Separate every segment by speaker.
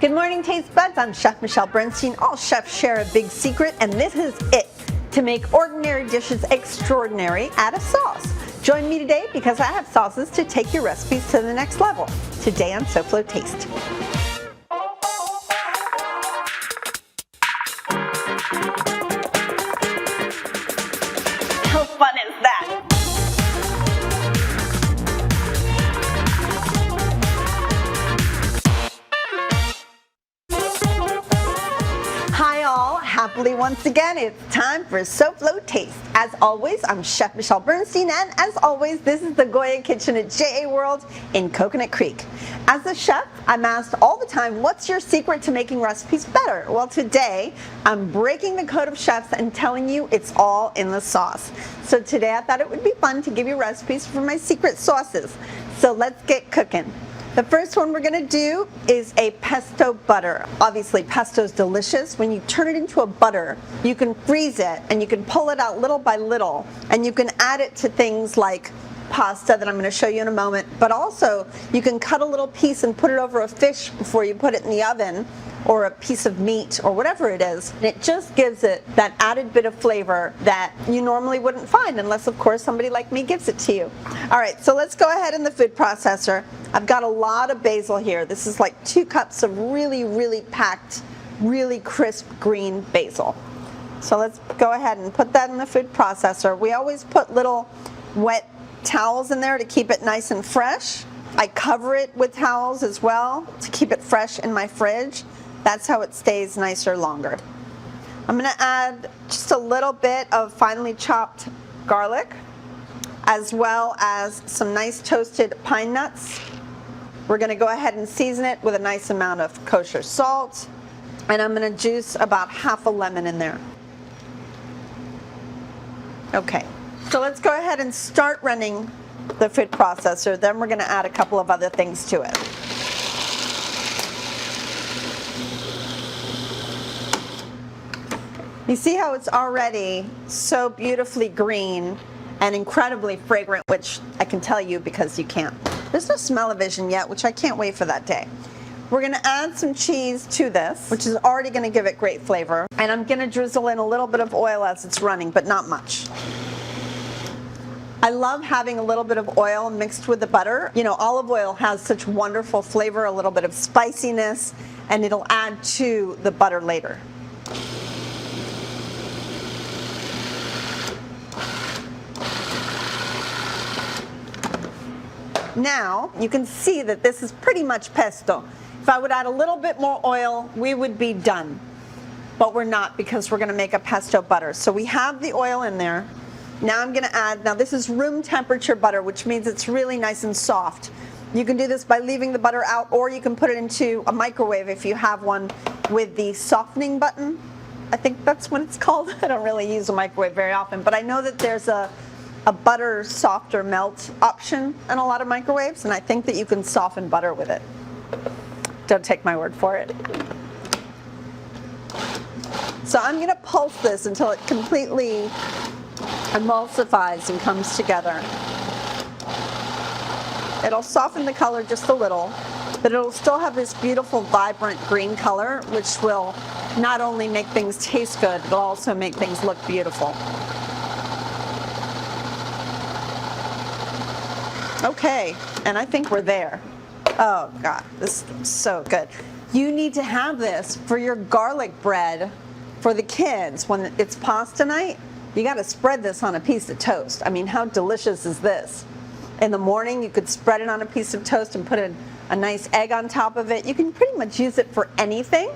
Speaker 1: Good morning, Taste Buds. I'm Chef Michelle Bernstein. All chefs share a big secret, and this is it. To make ordinary dishes extraordinary, add a sauce. Join me today because I have sauces to take your recipes to the next level. Today on SoFlo Taste. How fun is that? Happily once again, it's time for SoFlo Taste. As always, I'm Chef Michelle Bernstein, and as always, this is the Goya Kitchen at JA World in Coconut Creek. As a chef, I'm asked all the time, what's your secret to making recipes better? Well, today, I'm breaking the code of chefs and telling you it's all in the sauce. So today, I thought it would be fun to give you recipes for my secret sauces. So let's get cooking. The first one we're going to do is a pesto butter. Obviously, pesto is delicious. When you turn it into a butter, you can freeze it and you can pull it out little by little, and you can add it to things like pasta that I'm going to show you in a moment, but also you can cut a little piece and put it over a fish before you put it in the oven, or a piece of meat or whatever it is. And it just gives it that added bit of flavor that you normally wouldn't find unless, of course, somebody like me gives it to you. All right, so let's go ahead in the food processor. I've got a lot of basil here. This is like 2 cups of really packed, really crisp green basil. So let's go ahead and put that in the food processor. We always put little wet towels in there to keep it nice and fresh. I cover it with towels as well to keep it fresh in my fridge. That's how it stays nicer longer. I'm going to add just a little bit of finely chopped garlic, as well as some nice toasted pine nuts. We're going to go ahead and season it with a nice amount of kosher salt, and I'm going to juice about half a lemon in there. Okay, so let's go ahead and start running the food processor. Then we're going to add a couple of other things to it. You see how it's already so beautifully green and incredibly fragrant, which I can tell you because you can't. There's no smell-o-vision yet, which I can't wait for that day. We're going to add some cheese to this, which is already going to give it great flavor. And I'm going to drizzle in a little bit of oil as it's running, but not much. I love having a little bit of oil mixed with the butter. You know, olive oil has such wonderful flavor, a little bit of spiciness, and it'll add to the butter later. Now, you can see that this is pretty much pesto. If I would add a little bit more oil, we would be done. But we're not, because we're going to make a pesto butter. So we have the oil in there. Now I'm going to add, now this is room temperature butter, which means it's really nice and soft. You can do this by leaving the butter out, or you can put it into a microwave if you have one with the softening button. I think that's what it's called. I don't really use a microwave very often, but I know that there's a butter softer melt option in a lot of microwaves, and I think that you can soften butter with it. Don't take my word for it. So I'm going to pulse this until it completely emulsifies and comes together. It'll soften the color just a little, but it'll still have this beautiful vibrant green color, which will not only make things taste good, it'll also make things look beautiful. Okay, and I think we're there. Oh God, this is so good. You need to have this for your garlic bread for the kids. When it's pasta night, you got to spread this on a piece of toast. I mean, how delicious is this? In the morning, you could spread it on a piece of toast and put a nice egg on top of it. You can pretty much use it for anything.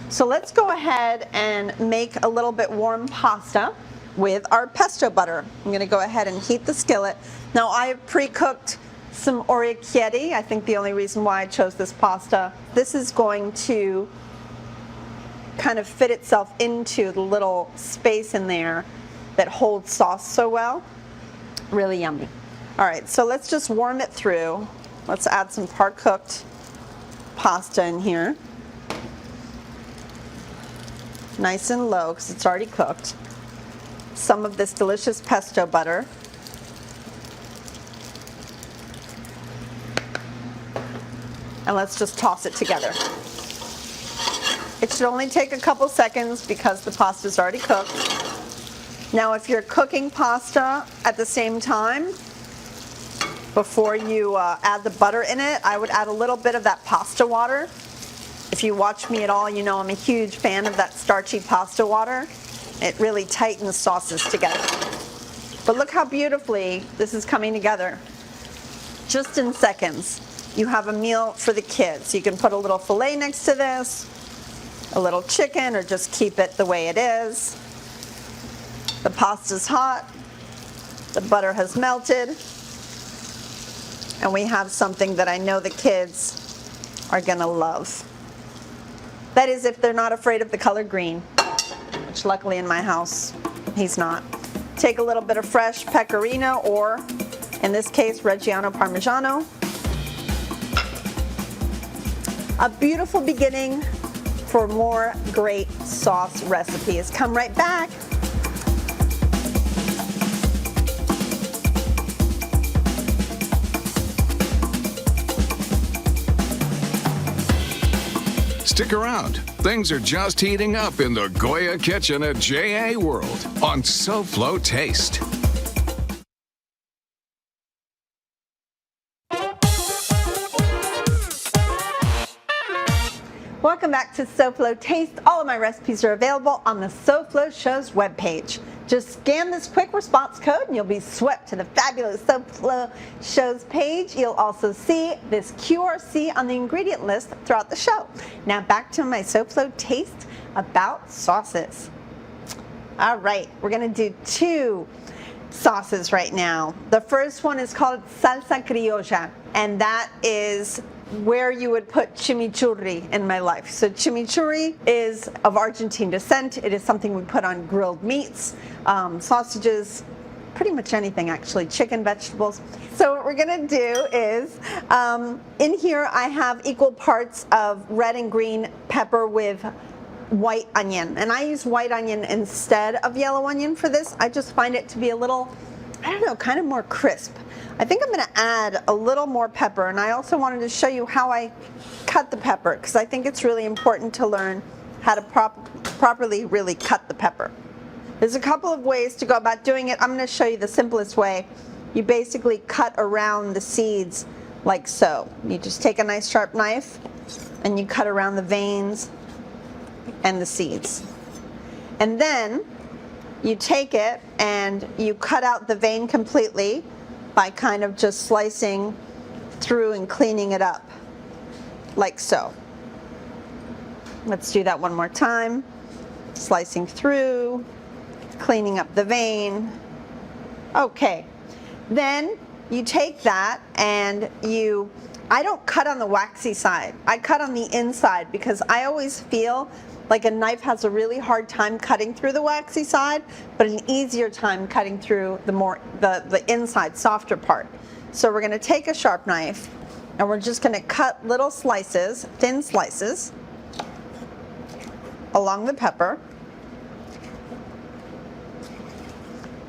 Speaker 1: So let's go ahead and make a little bit warm pasta with our pesto butter. I'm going to go ahead and heat the skillet. Now I have pre-cooked some orecchiette. I think the only reason why I chose this pasta, this is going to kind of fit itself into the little space in there that holds sauce so well. Really yummy. All right, so let's just warm it through. Let's add some par-cooked pasta in here. Nice and low because it's already cooked. Some of this delicious pesto butter. and let's just toss it together. It should only take a couple seconds because the pasta is already cooked. Now, if you're cooking pasta at the same time, before you add the butter in it, I would add a little bit of that pasta water. If you watch me at all, you know I'm a huge fan of that starchy pasta water. It really tightens sauces together. But look how beautifully this is coming together. Just in seconds, you have a meal for the kids. You can put a little filet next to this, a little chicken, or just keep it the way it is. The pasta's hot, the butter has melted, and we have something that I know the kids are gonna love. That is, if they're not afraid of the color green, which luckily in my house, he's not. Take a little bit of fresh pecorino, or in this case, Reggiano Parmigiano. A beautiful beginning for more great sauce recipes. Come right back.
Speaker 2: Stick around. Things are just heating up in the Goya kitchen at JA World on SoFlo Taste.
Speaker 1: Welcome back to SoFlo Taste. All of my recipes are available on the SoFlo Show's webpage. Just scan this quick response code and you'll be swept to the fabulous SoFlo Show's page. You'll also see this QRC on the ingredient list throughout the show. Now back to my SoFlo Taste about sauces. All right, we're gonna do two sauces right now. The first one is called Salsa Criocha, and that is where you would put chimichurri in my life. So chimichurri is of Argentine descent. It is something we put on grilled meats, sausages, pretty much anything actually, chicken, vegetables. So what we're gonna do is, in here I have equal parts of red and green pepper with white onion. And I use white onion instead of yellow onion for this. I just find it to be a little, I don't know, kind of more crisp. I think I'm going to add a little more pepper, and I also wanted to show you how I cut the pepper, because I think it's really important to learn how to properly really cut the pepper. There's a couple of ways to go about doing it. I'm going to show you the simplest way. You basically cut around the seeds like so. You just take a nice sharp knife and you cut around the veins and the seeds. And then you take it and you cut out the vein completely by kind of just slicing through and cleaning it up, like so. Let's do that one more time. Slicing through, cleaning up the vein. Okay, then you take that and I don't cut on the waxy side, I cut on the inside, because I always feel like a knife has a really hard time cutting through the waxy side, but an easier time cutting through the inside, softer part. So we're gonna take a sharp knife and we're just gonna cut little slices, thin slices, along the pepper.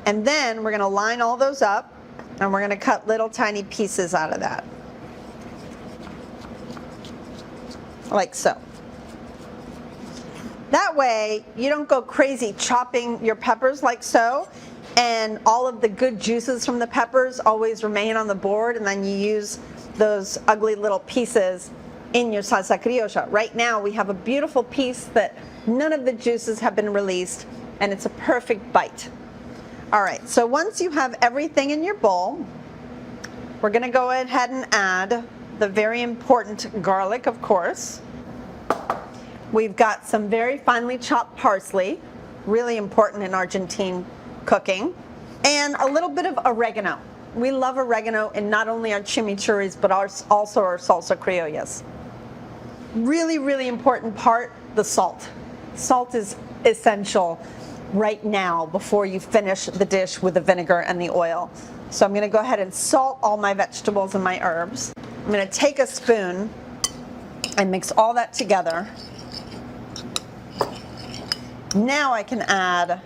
Speaker 1: And then we're gonna line all those up and we're gonna cut little tiny pieces out of that. Like so. That way, you don't go crazy chopping your peppers like so, and all of the good juices from the peppers always remain on the board, and then you use those ugly little pieces in your salsa criocha. Right now, we have a beautiful piece that none of the juices have been released, and it's a perfect bite. All right, so once you have everything in your bowl, we're gonna go ahead and add the very important garlic, of course. We've got some very finely chopped parsley, really important in Argentine cooking, and a little bit of oregano. We love oregano in not only our chimichurris, but also our salsa criollas. Really, really important part, the salt. Salt is essential right now before you finish the dish with the vinegar and the oil. So I'm gonna go ahead and salt all my vegetables and my herbs. I'm gonna take a spoon and mix all that together. Now I can add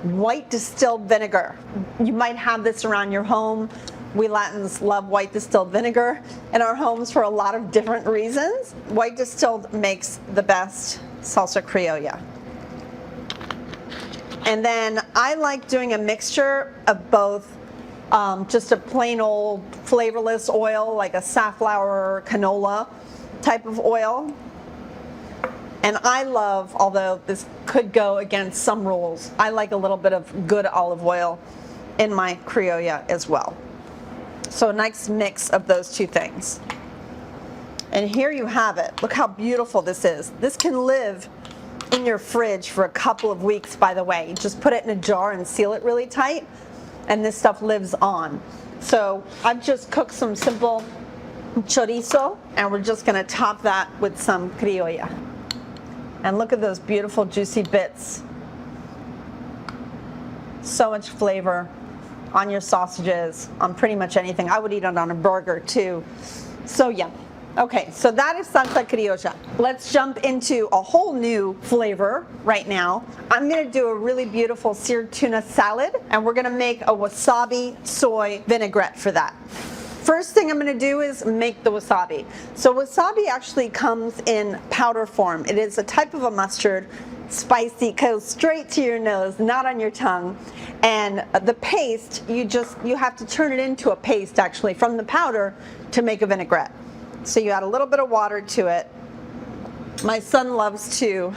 Speaker 1: white distilled vinegar. You might have this around your home. We Latins love white distilled vinegar in our homes for a lot of different reasons. White distilled makes the best salsa criolla. And then I like doing a mixture of both just a plain old flavorless oil, like a safflower or canola type of oil. And I love, although this could go against some rules, I like a little bit of good olive oil in my criolla as well. So a nice mix of those two things. And here you have it. Look how beautiful this is. This can live in your fridge for a couple of weeks, by the way. You just put it in a jar and seal it really tight, and this stuff lives on. So I've just cooked some simple chorizo, and we're just gonna top that with some criolla. And look at those beautiful juicy bits. So much flavor on your sausages, on pretty much anything. I would eat it on a burger too. So yummy. Okay, so that is salsa criocha. Let's jump into a whole new flavor right now. I'm gonna do a really beautiful seared tuna salad, and we're gonna make a wasabi-soy vinaigrette for that. First thing I'm gonna do is make the wasabi. So wasabi actually comes in powder form. It is a type of a mustard, spicy, goes straight to your nose, not on your tongue. And the paste, you have to turn it into a paste actually from the powder to make a vinaigrette. So you add a little bit of water to it. My son loves to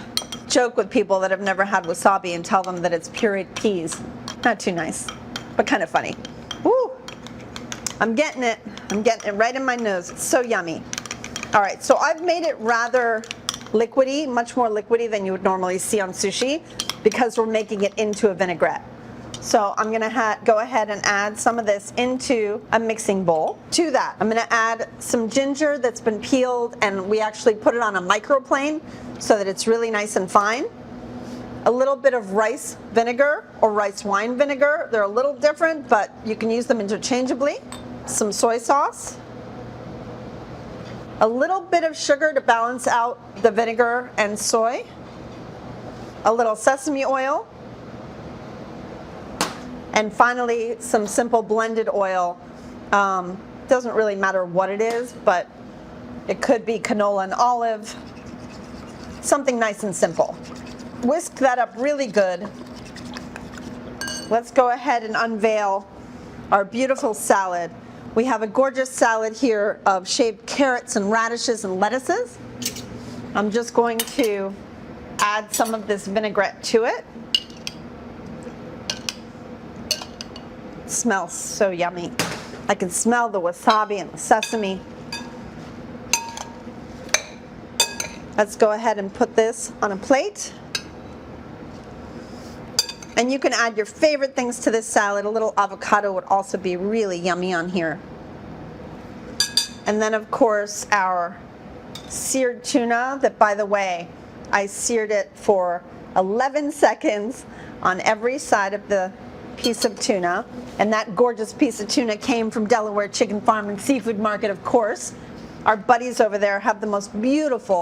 Speaker 1: joke with people that have never had wasabi and tell them that it's pureed peas. Not too nice, but kind of funny. Woo! I'm getting it right in my nose. It's so yummy. All right, so I've made it rather liquidy, much more liquidy than you would normally see on sushi, because we're making it into a vinaigrette. So I'm gonna go ahead and add some of this into a mixing bowl. To that, I'm gonna add some ginger that's been peeled, and we actually put it on a microplane so that it's really nice and fine. A little bit of rice vinegar or rice wine vinegar. They're a little different, but you can use them interchangeably. Some soy sauce. A little bit of sugar to balance out the vinegar and soy. A little sesame oil. And finally, some simple blended oil. Doesn't really matter what it is, but it could be canola and olive. Something nice and simple. Whisk that up really good. Let's go ahead and unveil our beautiful salad. We have a gorgeous salad here of shaved carrots and radishes and lettuces. I'm just going to add some of this vinaigrette to it. It smells so yummy. I can smell the wasabi and the sesame. Let's go ahead and put this on a plate. And you can add your favorite things to this salad. A little avocado would also be really yummy on here. And then of course our seared tuna that, by the way, I seared it for 11 seconds on every side of the piece of tuna. And that gorgeous piece of tuna came from Delaware Chicken Farm and Seafood Market, of course. Our buddies over there have the most beautiful,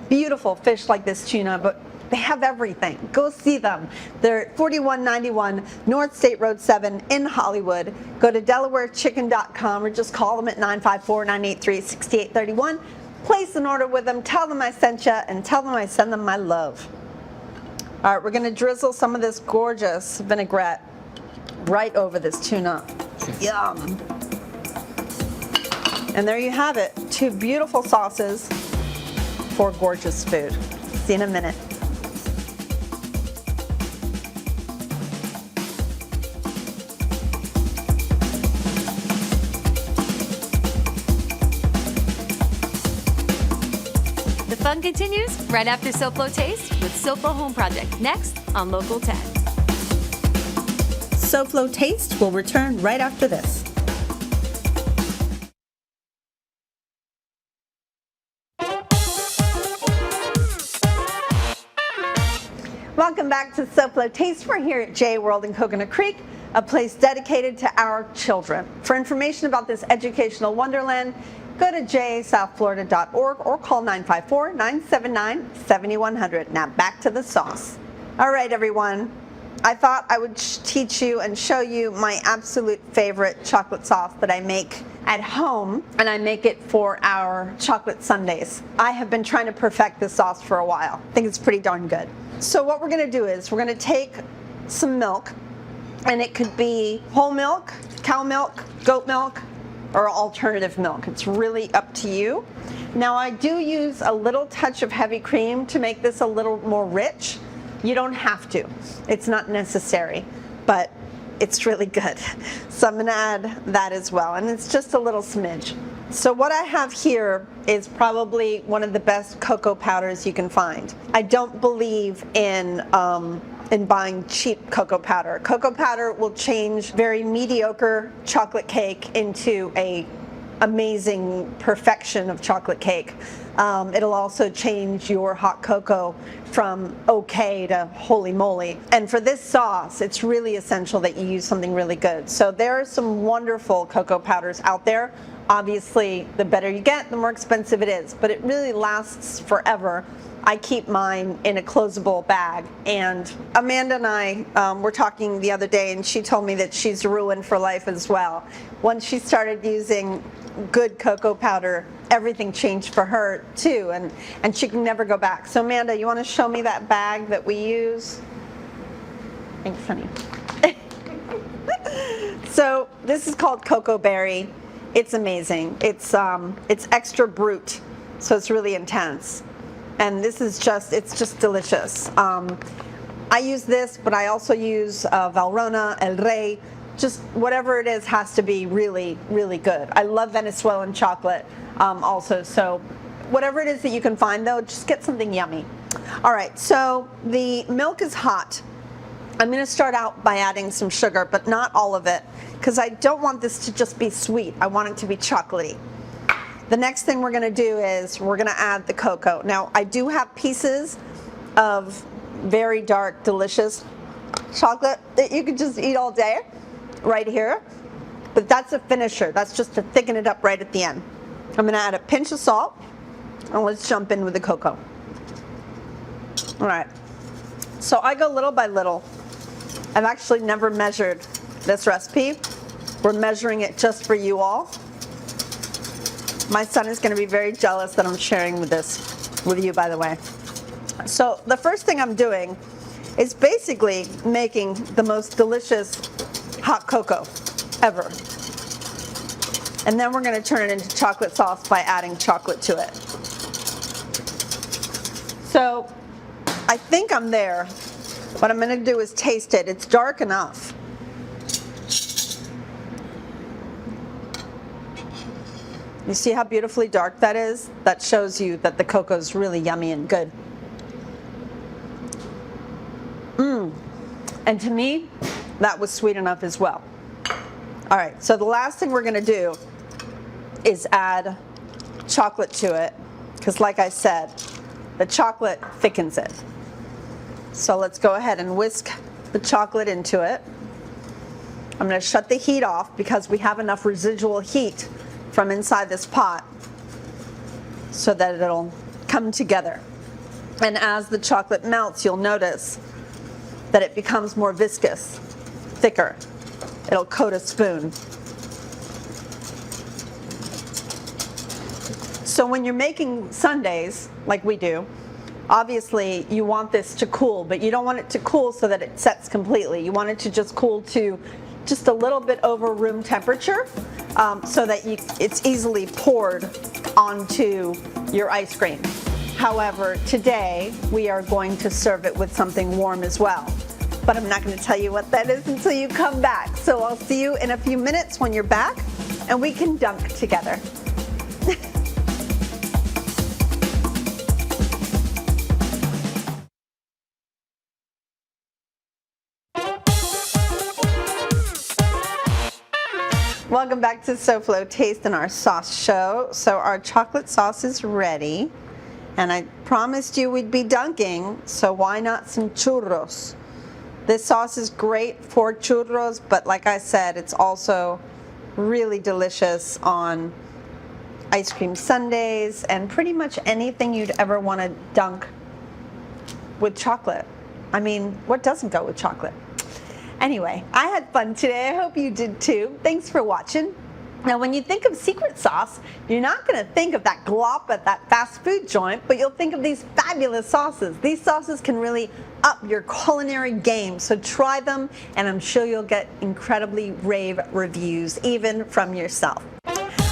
Speaker 1: beautiful fish like this tuna, but they have everything. Go see them. They're at 4191 North State Road 7 in Hollywood. Go to DelawareChicken.com or just call them at 954-983-6831. Place an order with them. Tell them I sent you, and tell them I send them my love. All right, we're going to drizzle some of this gorgeous vinaigrette right over this tuna. Yum. And there you have it. Two beautiful sauces for gorgeous food. See you in a minute.
Speaker 3: The fun continues right after SoFlo Taste with SoFlo Home Project, next on Local 10.
Speaker 1: SoFlo Taste will return right after this. Welcome back to SoFlo Taste. We're here at JA World in Coconut Creek, a place dedicated to our children. For information about this educational wonderland, go to jasouthflorida.org or call 954-979-7100. Now back to the sauce. All right, everyone. I thought I would teach you and show you my absolute favorite chocolate sauce that I make at home, and I make it for our chocolate sundaes. I have been trying to perfect this sauce for a while. I think it's pretty darn good. So what we're gonna do is we're gonna take some milk, and it could be whole milk, cow milk, goat milk, or alternative milk. It's really up to you. Now I do use a little touch of heavy cream to make this a little more rich. You don't have to. It's not necessary, but it's really good. So I'm gonna add that as well, and it's just a little smidge. So what I have here is probably one of the best cocoa powders you can find. I don't believe in buying cheap cocoa powder. Cocoa powder will change very mediocre chocolate cake into a amazing perfection of chocolate cake. It'll also change your hot cocoa from okay to holy moly. And for this sauce, it's really essential that you use something really good. So there are some wonderful cocoa powders out there. Obviously, the better you get, the more expensive it is, but it really lasts forever. I keep mine in a closable bag, and Amanda and I were talking the other day, and she told me that she's ruined for life as well. Once she started using good cocoa powder, everything changed for her too, and she can never go back. So Amanda, you want to show me that bag that we use? Thanks, honey. So this is called Cocoa Berry. It's amazing. It's extra brute, so it's really intense. And this is it's just delicious. I use this, but I also use Valrhona, El Rey. Just whatever it is has to be really, really good. I love Venezuelan chocolate also, so whatever it is that you can find though, just get something yummy. All right, so the milk is hot. I'm gonna start out by adding some sugar, but not all of it, because I don't want this to just be sweet. I want it to be chocolatey. The next thing we're gonna do is we're gonna add the cocoa. Now, I do have pieces of very dark, delicious chocolate that you could just eat all day right here, but that's a finisher. That's just to thicken it up right at the end. I'm gonna add a pinch of salt, and let's jump in with the cocoa. All right, so I go little by little. I've actually never measured this recipe. We're measuring it just for you all. My son is going to be very jealous that I'm sharing this with you, by the way. So the first thing I'm doing is basically making the most delicious hot cocoa ever. And then we're going to turn it into chocolate sauce by adding chocolate to it. So I think I'm there. What I'm going to do is taste it. It's dark enough. You see how beautifully dark that is? That shows you that the cocoa is really yummy and good. And to me, that was sweet enough as well. All right, so the last thing we're gonna do is add chocolate to it, because like I said, the chocolate thickens it. So let's go ahead and whisk the chocolate into it. I'm gonna shut the heat off because we have enough residual heat from inside this pot so that it'll come together. And as the chocolate melts, you'll notice that it becomes more viscous, thicker. It'll coat a spoon. So when you're making sundaes, like we do, obviously you want this to cool, but you don't want it to cool so that it sets completely. You want it to just cool to just a little bit over room temperature, so that it's easily poured onto your ice cream. However, today we are going to serve it with something warm as well. But I'm not going to tell you what that is until you come back. So I'll see you in a few minutes when you're back and we can dunk together. Welcome back to SoFlo Taste and our sauce show. So our chocolate sauce is ready, and I promised you we'd be dunking, so why not some churros? This sauce is great for churros, but like I said, it's also really delicious on ice cream sundaes and pretty much anything you'd ever want to dunk with chocolate. I mean, what doesn't go with chocolate? Anyway, I had fun today. I hope you did too. Thanks for watching. Now, when you think of secret sauce, you're not going to think of that glop at that fast food joint, but you'll think of these fabulous sauces. These sauces can really up your culinary game, so try them, and I'm sure you'll get incredibly rave reviews, even from yourself.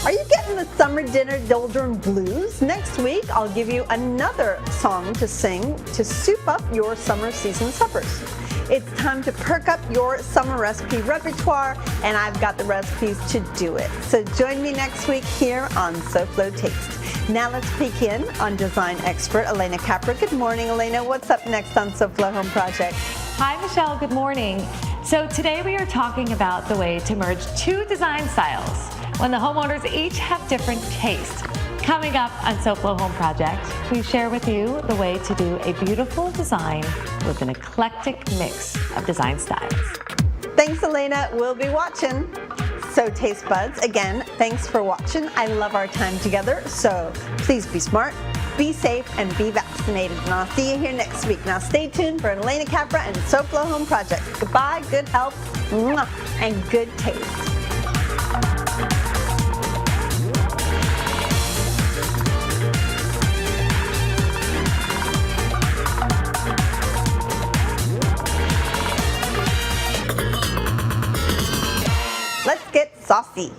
Speaker 1: Are you getting the summer dinner doldrum blues? Next week, I'll give you another song to sing to soup up your summer season suppers. It's time to perk up your summer recipe repertoire, and I've got the recipes to do it. So join me next week here on SoFlo Taste. Now let's peek in on design expert Elena Capra. Good morning, Elena. What's up next on SoFlo Home Project?
Speaker 4: Hi, Michelle. Good morning. So today we are talking about the way to merge two design styles when the homeowners each have different tastes. Coming up on SoFlo Home Project, we share with you the way to do a beautiful design with an eclectic mix of design styles.
Speaker 1: Thanks, Elena. We'll be watching. So taste buds, again, thanks for watching. I love our time together, so please be smart, be safe, and be vaccinated. And I'll see you here next week. Now stay tuned for Elena Capra and SoFlo Home Project. Goodbye, good health, and good taste. Let's get saucy.